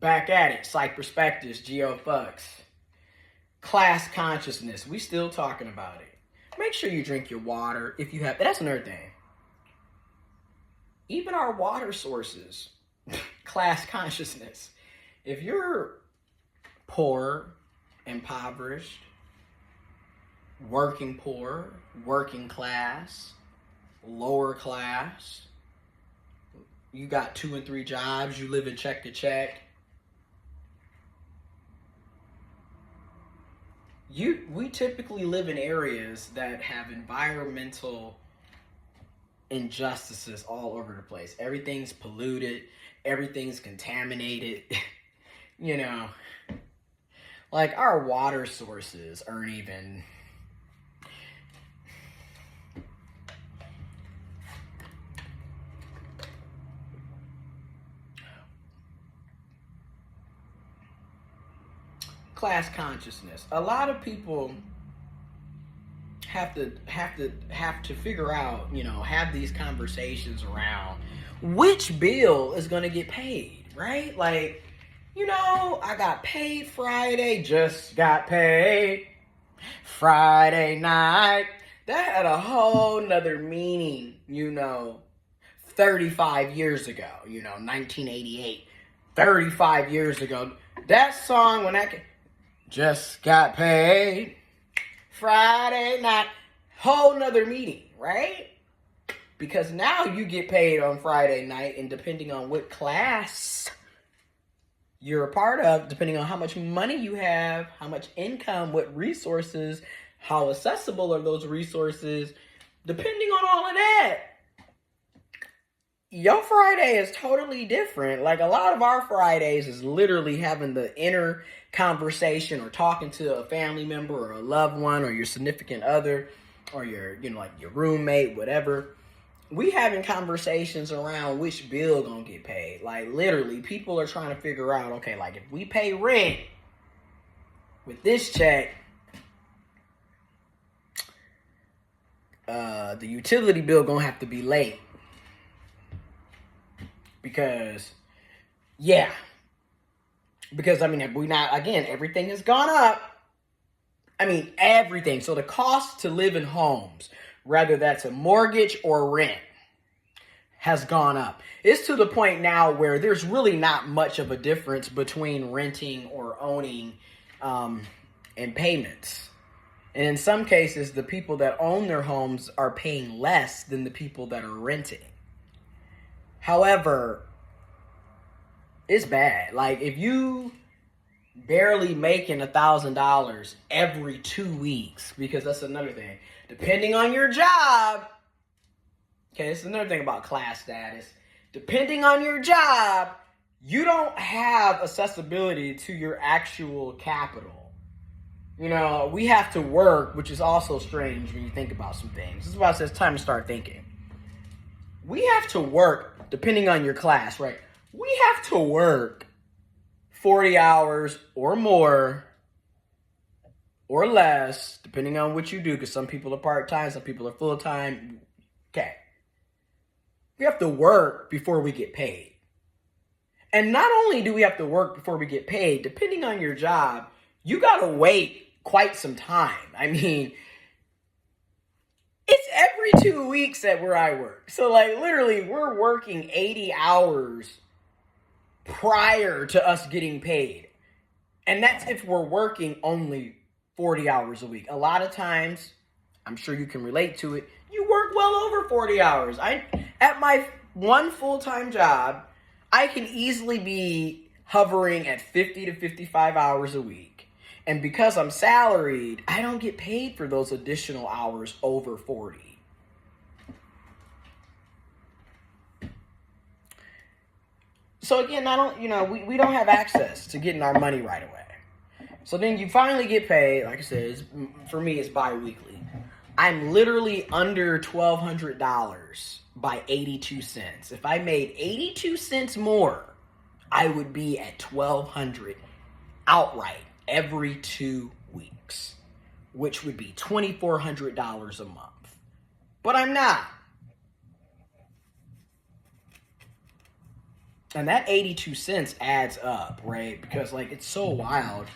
Back at it. Psych perspectives, geo fucks. Class consciousness. We still talking about it. Make sure you drink your water if you have. That's another thing. Even our water sources, class consciousness. If you're poor, impoverished, working poor, working class, lower class, you got 2 and 3 jobs, you live in check to check, we typically live in areas that have environmental injustices all over the place. Everything's polluted, everything's contaminated. You know, like our water sources aren't even class consciousness. A lot of people have to figure out, have these conversations around which bill is going to get paid, right? Like, I got paid Friday, just got paid Friday night. That had a whole nother meaning, 35 years ago, 1988, 35 years ago. That song, when that just got paid Friday night, whole nother meaning, right? Because now you get paid on Friday night, and depending on what class you're a part of, depending on how much money you have, how much income, what resources, how accessible are those resources, depending on all of that, your Friday is totally different. Like, a lot of our Fridays is literally having the inner conversation or talking to a family member or a loved one or your significant other or your, like your roommate, whatever. We having conversations around which bill gonna get paid. Like, literally, people are trying to figure out, okay, like if we pay rent with this check, the utility bill gonna have to be late. Because if we not, again, everything has gone up. Everything. So the cost to live in homes, whether that's a mortgage or rent, has gone up. It's to the point now where there's really not much of a difference between renting or owning and payments. And in some cases, the people that own their homes are paying less than the people that are renting. However, it's bad. Like, if you barely making $1,000 every 2 weeks, because that's another thing, depending on your job, okay, this is another thing about class status, depending on your job, you don't have accessibility to your actual capital. We have to work, which is also strange when you think about some things. This is why it says time to start thinking. We have to work, depending on your class, right? We have to work 40 hours or more or less, depending on what you do, because some people are part-time, some people are full-time. Okay. We have to work before we get paid. And not only do we have to work before we get paid, depending on your job, you got to wait quite some time. It's every 2 weeks at where I work. So, like, literally, we're working 80 hours prior to us getting paid. And that's if we're working only 40 hours a week. A lot of times, I'm sure you can relate to it, you work well over 40 hours. At my one full-time job, I can easily be hovering at 50 to 55 hours a week. And because I'm salaried, I don't get paid for those additional hours over 40. So again, we don't have access to getting our money right away. So then you finally get paid. Like I said, for me, it's bi-weekly. I'm literally under $1,200 by 82 cents. If I made 82 cents more, I would be at $1,200 outright every 2 weeks, which would be $2,400 a month. But I'm not. And that 82 cents adds up, right? Because like it's so wild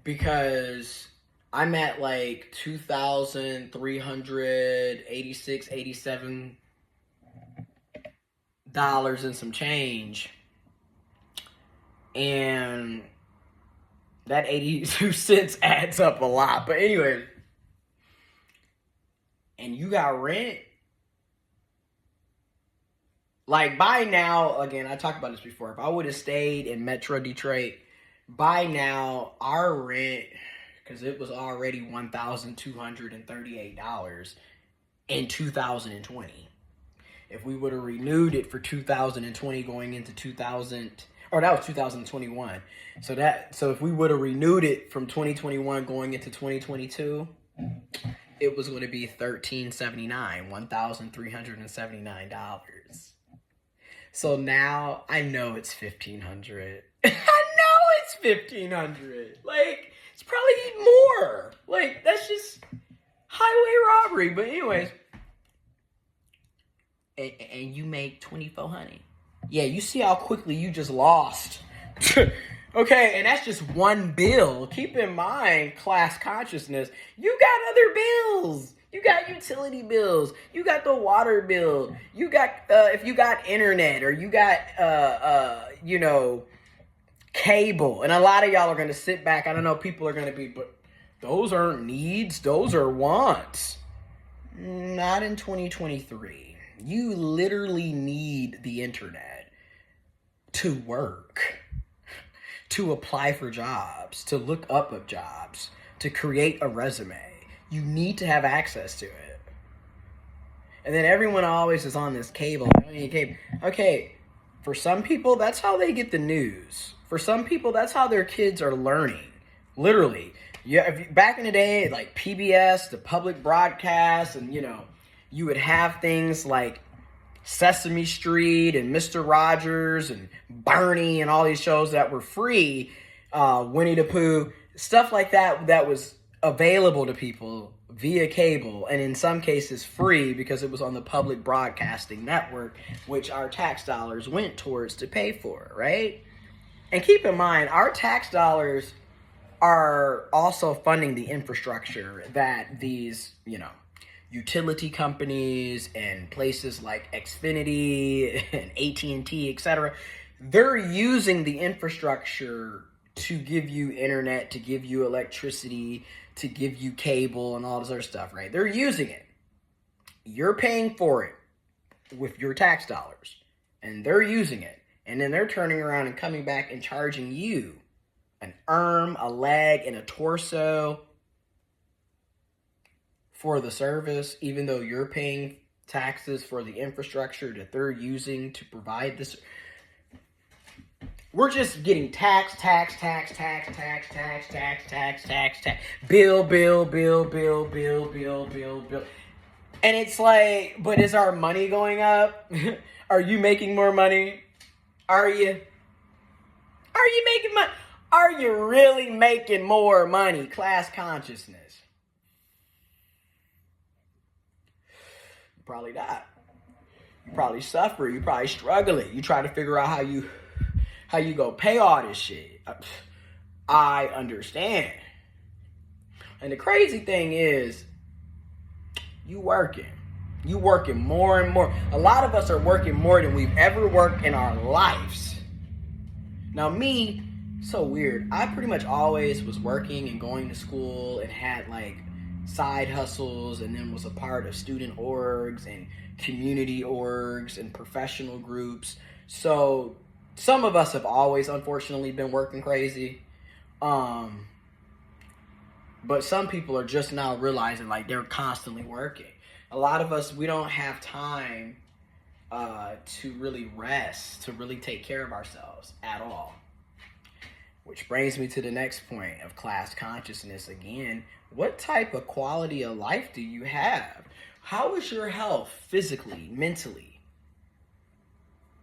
because I'm at like 2,386, $87 and some change. And that 82 cents adds up a lot. But anyway, and you got rent. Like by now, again, I talked about this before. If I would have stayed in Metro Detroit, by now our rent, because it was already $1,238 in 2020. If we would have renewed it for 2020 going into 2000, or that was 2021. So if we would have renewed it from 2021 going into 2022, it was going to be $1,379, $1,379. So now I know it's $1,500. I know it's $1,500. Like it's probably more. Like that's just highway robbery. But anyways, and you make $2,400. Yeah, you see how quickly you just lost. Okay, and that's just one bill. Keep in mind, class consciousness. You got other bills. You got utility bills. You got the water bill. You got if you got internet or you got cable. And a lot of y'all are gonna sit back. I don't know, people are gonna be, but those aren't needs, those are wants. Not in 2023. You literally need the internet to work, to apply for jobs, to look up jobs, to create a resume. You need to have access to it. And then everyone always is on this cable. Okay, for some people, that's how they get the news. For some people, that's how their kids are learning. Literally. Back in the day, like PBS, the public broadcast, and you would have things like Sesame Street and Mr. Rogers and Barney and all these shows that were free, Winnie the Pooh, stuff like that was available to people via cable, and in some cases free because it was on the public broadcasting network, which our tax dollars went towards to pay for, right? And keep in mind, our tax dollars are also funding the infrastructure that these, utility companies and places like Xfinity and AT&T, etc., they're using the infrastructure to give you internet, to give you electricity, to give you cable and all this other stuff, right? They're using it. You're paying for it with your tax dollars, and they're using it. And then they're turning around and coming back and charging you an arm, a leg, and a torso for the service, even though you're paying taxes for the infrastructure that they're using to provide this. We're just getting tax, bill. And it's like, but is our money going up? Are you making more money? Are you making money? Are you really making more money? Class consciousness. Probably not. You probably suffer. You probably struggling. You try to figure out how you go pay all this shit. I understand. And the crazy thing is, you working more and more. A lot of us are working more than we've ever worked in our lives. Now me, so weird. I pretty much always was working and going to school and had like side hustles, and then was a part of student orgs and community orgs and professional groups. So some of us have always unfortunately been working crazy. But some people are just now realizing like they're constantly working. A lot of us, we don't have time to really rest, to really take care of ourselves at all. Which brings me to the next point of class consciousness again. What type of quality of life do you have? How is your health physically, mentally,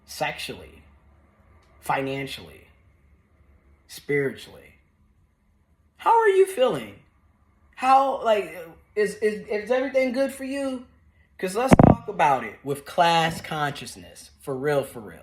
sexually, financially, spiritually? How are you feeling? How, like, is everything good for you? Because let's talk about it with class consciousness. For real, for real.